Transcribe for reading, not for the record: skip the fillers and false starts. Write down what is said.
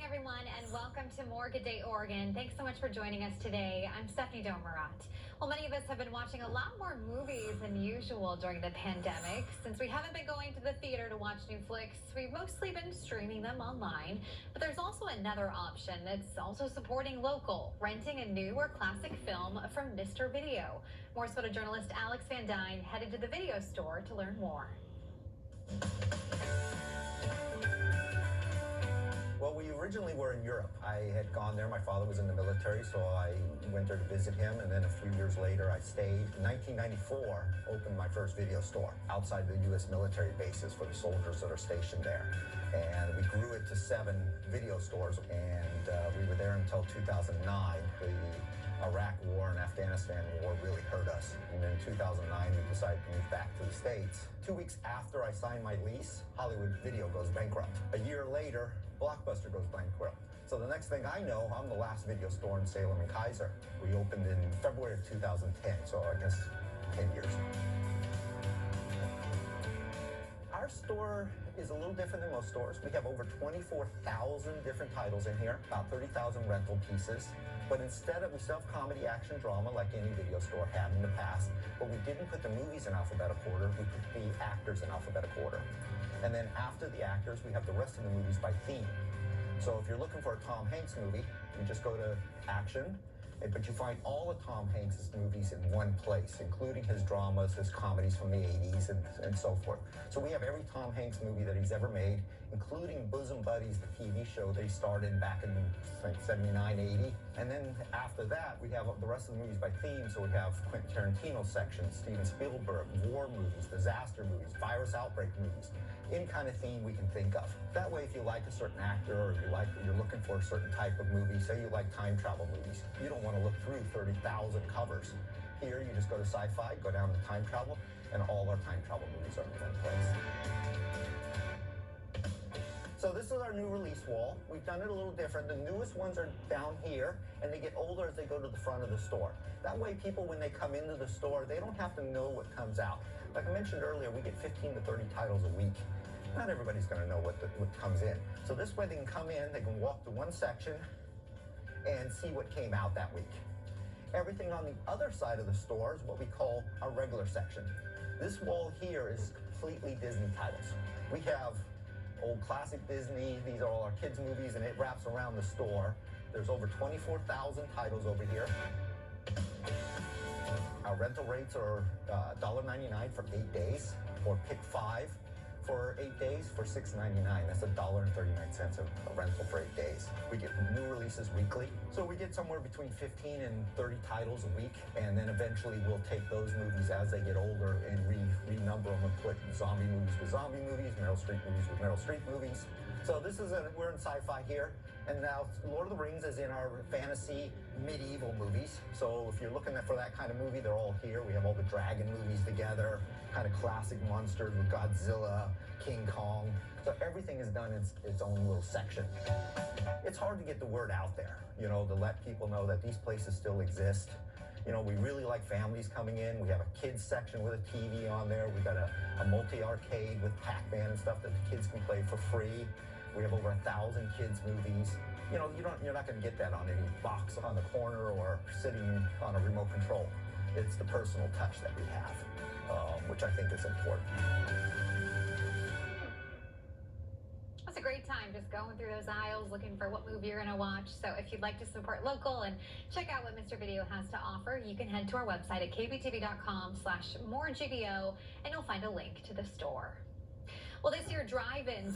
everyone, and welcome to More Good Day Oregon. Thanks so much for joining us today. I'm Stephanie Domerat. Well, many of us have been watching a lot more movies than usual during the pandemic. Since we haven't been going to the theater to watch new flicks, we've mostly been streaming them online. But there's also another option that's also supporting local, renting a new or classic film from Mr. Video. Morse photojournalist Alex Van Dyne headed to the video store to learn more. Well, we originally were in Europe. I had gone there. My father was in the military, so I went there to visit him, and then a few years later I stayed. In 1994, opened my first video store outside the U.S. military bases for the soldiers that are stationed there. And we grew it to 7 video stores, and we were there until 2009. The Iraq War and Afghanistan War really hurt us. And in 2009, we decided to move back to the States. 2 weeks after I signed my lease, Hollywood Video goes bankrupt. A year later, Blockbuster goes bankrupt. So the next thing I know, I'm the last video store in Salem and Kaiser. We opened in February of 2010, so I guess 10 years. Our store is a little different than most stores. We have over 24,000 different titles in here, about 30,000 rental pieces. But instead of, we still have comedy, action, drama like any video store had in the past, but we didn't put the movies in alphabetical order, we put the actors in alphabetical order. And then after the actors, we have the rest of the movies by theme. So if you're looking for a Tom Hanks movie, you just go to action, but you find all of Tom Hanks' movies in one place, including his dramas, his comedies from the 80s, and so forth. So we have every Tom Hanks movie that he's ever made, including Bosom Buddies, the TV show that he starred in back in, like, 79, 80. And then after that, we have the rest of the movies by theme. So we have Quentin Tarantino section, Steven Spielberg, war movies, disaster movies, virus outbreak movies, any kind of theme we can think of. That way, if you like a certain actor or you're looking for a certain type of movie, say you like time travel movies, you don't want to look through 30,000 covers. Here, you just go to Sci-Fi, go down to time travel, and all our time travel movies are in one place. So this is our new release wall. We've done it a little different. The newest ones are down here, and they get older as they go to the front of the store. That way, people, when they come into the store, they don't have to know what comes out. Like I mentioned earlier, we get 15 to 30 titles a week. Not everybody's going to know what comes in. So this way, they can come in, they can walk to one section and see what came out that week. Everything on the other side of the store is what we call our regular section. This wall here is completely Disney titles. We have old classic Disney, these are all our kids' movies, and it wraps around the store. There's over 24,000 titles over here. Our rental rates are $1.99 for 8 days, or pick 5 for 8 days for $6.99. That's $1.39 a rental for 8 days. We get new releases weekly. So we get somewhere between 15 and 30 titles a week. And then eventually we'll take those movies as they get older and renumber them and put zombie movies with zombie movies, Meryl Streep movies with Meryl Streep movies. So this is we're in Sci-Fi here. And now Lord of the Rings is in our fantasy medieval movies. So if you're looking for that kind of movie, they're all here. We have all the dragon movies together, kind of classic monsters with Godzilla, King Kong. So everything is done in its own little section. It's hard to get the word out there, you know, to let people know that these places still exist. You know, we really like families coming in. We have a kids section with a TV on there. We got a multi-arcade with Pac-Man and stuff that the kids can play for free. We have over 1,000 kids movies. You know, you're not going to get that on any box on the corner or sitting on a remote control. It's the personal touch that we have, which I think is important. It's a great time just going through those aisles looking for what movie you're going to watch. So if you'd like to support local and check out what Mr. Video has to offer, you can head to our website at kbtv.com/moregvo, and you'll find a link to the store. Well, this year drive-ins are